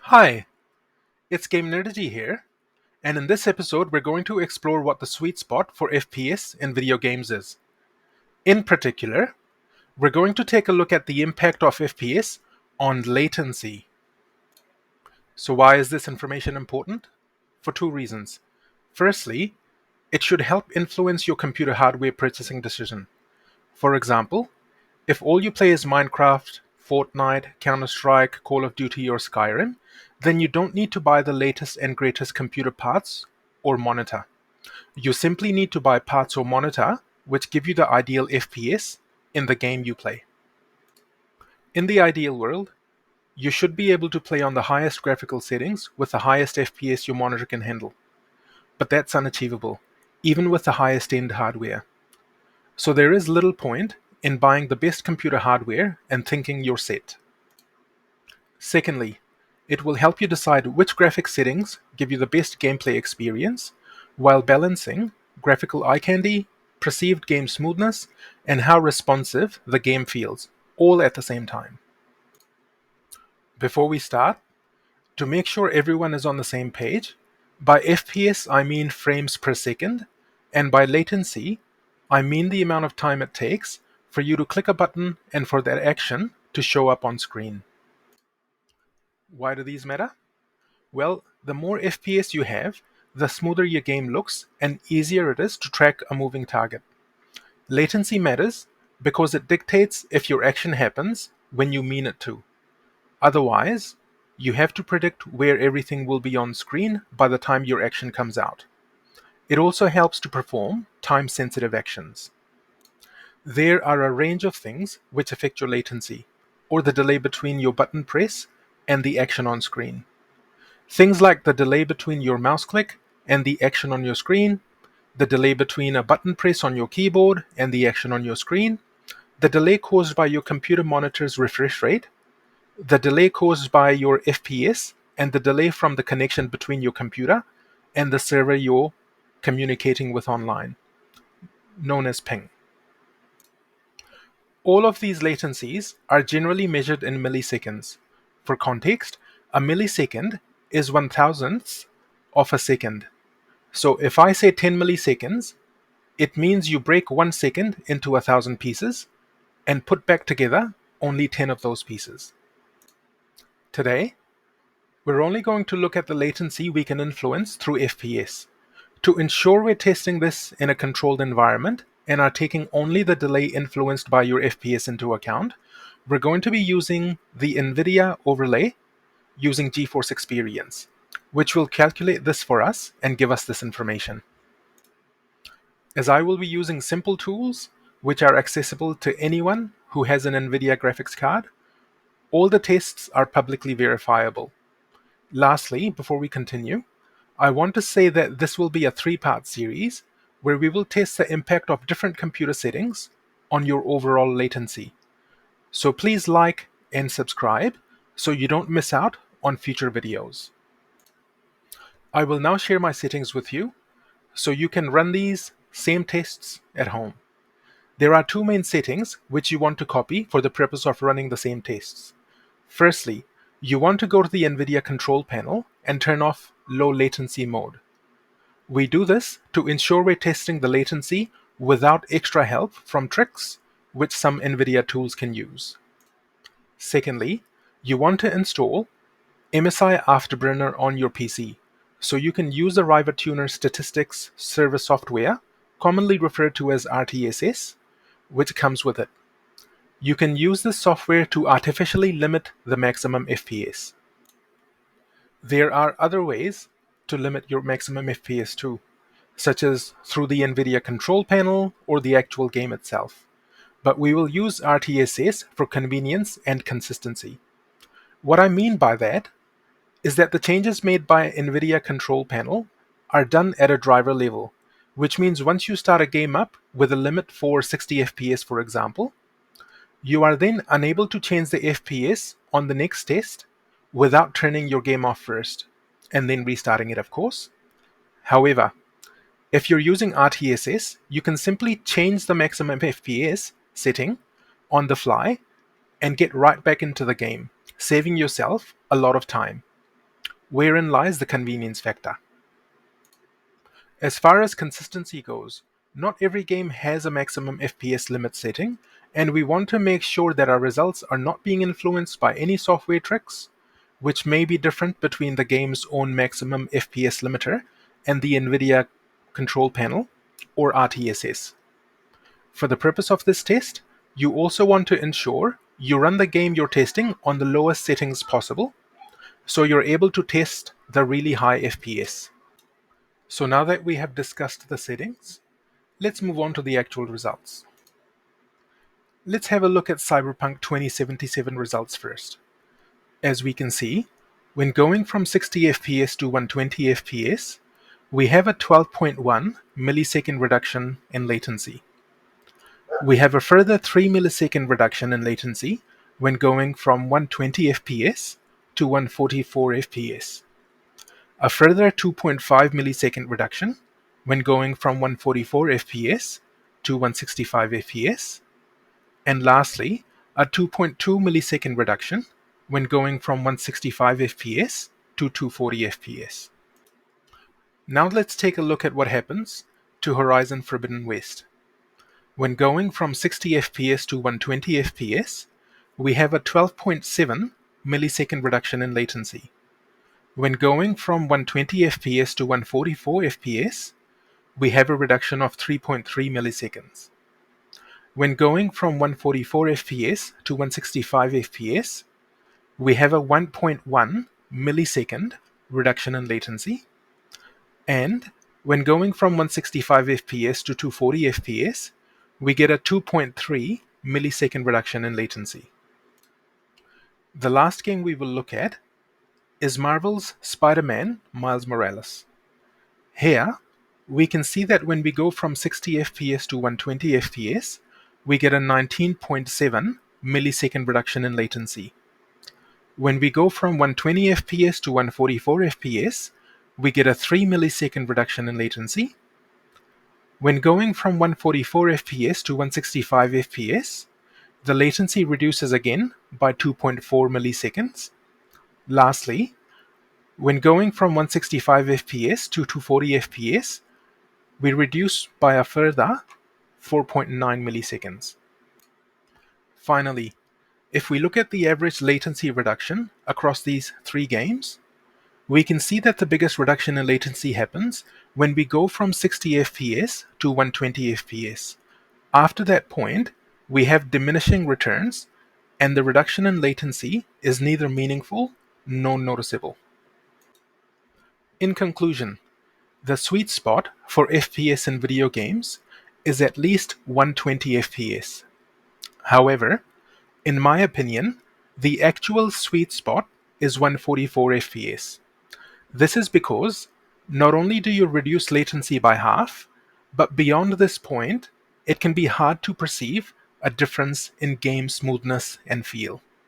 Hi, it's Game Nerdity here, and in this episode we're going to explore what the sweet spot for FPS in video games is. In particular, we're going to take a look at the impact of FPS on latency. So why is this information important? For two reasons. Firstly, it should help influence your computer hardware purchasing decision. For example, if all you play is Minecraft, Fortnite, Counter-Strike, Call of Duty, or Skyrim, then you don't need to buy the latest and greatest computer parts or monitor. You simply need to buy parts or monitor which give you the ideal FPS in the game you play. In the ideal world, you should be able to play on the highest graphical settings with the highest FPS your monitor can handle. But that's unachievable, even with the highest end hardware. So there is little point in buying the best computer hardware and thinking you're set. Secondly, it will help you decide which graphic settings give you the best gameplay experience while balancing graphical eye candy, perceived game smoothness, and how responsive the game feels, all at the same time. Before we start, to make sure everyone is on the same page, by FPS I mean frames per second, and by latency I mean the amount of time it takes for you to click a button and for that action to show up on screen. Why do these matter? Well, the more FPS you have, the smoother your game looks and easier it is to track a moving target. Latency matters because it dictates if your action happens when you mean it to. Otherwise, you have to predict where everything will be on screen by the time your action comes out. It also helps to perform time-sensitive actions. There are a range of things which affect your latency, or the delay between your button press and the action on screen. Things like the delay between your mouse click and the action on your screen, the delay between a button press on your keyboard and the action on your screen, the delay caused by your computer monitor's refresh rate, the delay caused by your FPS, and the delay from the connection between your computer and the server you're communicating with online, known as ping. All of these latencies are generally measured in milliseconds. For context, a millisecond is 1,000th of a second. So if I say 10 milliseconds, it means you break 1 second into 1,000 pieces and put back together only 10 of those pieces. Today, we're only going to look at the latency we can influence through FPS. To ensure we're testing this in a controlled environment and are taking only the delay influenced by your FPS into account, we're going to be using the nvidia overlay using GeForce Experience, which will calculate this for us and give us this information. As I will be using simple tools which are accessible to anyone who has an NVIDIA graphics card, all the tests are publicly verifiable. Lastly, before we continue, I want to say that this will be a 3-part series where we will test the impact of different computer settings on your overall latency. So please like and subscribe so you don't miss out on future videos. I will now share my settings with you so you can run these same tests at home. There are 2 main settings which you want to copy for the purpose of running the same tests. Firstly, you want to go to the NVIDIA control panel and turn off low latency mode. We do this to ensure we're testing the latency without extra help from tricks which some NVIDIA tools can use. Secondly, you want to install MSI Afterburner on your PC so you can use the Riva Tuner Statistics Server software, commonly referred to as RTSS, which comes with it. You can use this software to artificially limit the maximum FPS. There are other ways to limit your maximum FPS too, such as through the NVIDIA control panel or the actual game itself. But we will use RTSS for convenience and consistency. What I mean by that is that the changes made by NVIDIA control panel are done at a driver level, which means once you start a game up with a limit for 60 FPS, for example, you are then unable to change the FPS on the next test without turning your game off first, and then restarting it, of course. However, if you're using RTSS, you can simply change the maximum FPS setting on the fly and get right back into the game, saving yourself a lot of time. wherein lies the convenience factor. As far as consistency goes, not every game has a maximum FPS limit setting, and we want to make sure that our results are not being influenced by any software tricks, which may be different between the game's own maximum FPS limiter and the nvidia control panel, or RTSS. For the purpose of this test, you also want to ensure you run the game you're testing on the lowest settings possible, so you're able to test the really high FPS. So now that we have discussed the settings, let's move on to the actual results. Let's have a look at Cyberpunk 2077 results first. As we can see, when going from 60 FPS to 120 FPS, we have a 12.1 millisecond reduction in latency. We have a further 3 millisecond reduction in latency when going from 120 FPS to 144 FPS. A further 2.5 millisecond reduction when going from 144 FPS to 165 FPS. And lastly, a 2.2 millisecond reduction when going from 165 FPS to 240 FPS. Now let's take a look at what happens to Horizon Forbidden West. When going from 60 FPS to 120 FPS, we have a 12.7 millisecond reduction in latency. When going from 120 FPS to 144 FPS, we have a reduction of 3.3 milliseconds. When going from 144 FPS to 165 FPS, we have a 1.1 millisecond reduction in latency. And when going from 165 FPS to 240 FPS, we get a 2.3 millisecond reduction in latency. The last game we will look at is Marvel's Spider-Man Miles Morales. Here, we can see that when we go from 60 FPS to 120 FPS, we get a 19.7 millisecond reduction in latency. When we go from 120 FPS to 144 FPS, we get a 3 millisecond reduction in latency. When going from 144 FPS to 165 FPS, the latency reduces again by 2.4 milliseconds. Lastly, when going from 165 FPS to 240 FPS, we reduce by a further 4.9 milliseconds. Finally, if we look at the average latency reduction across these three games, we can see that the biggest reduction in latency happens when we go from 60 FPS to 120 FPS. After that point, we have diminishing returns, and the reduction in latency is neither meaningful nor noticeable. In conclusion, the sweet spot for FPS in video games is at least 120 FPS. However, in my opinion, the actual sweet spot is 144 FPS. This is because not only do you reduce latency by half, but beyond this point, it can be hard to perceive a difference in game smoothness and feel.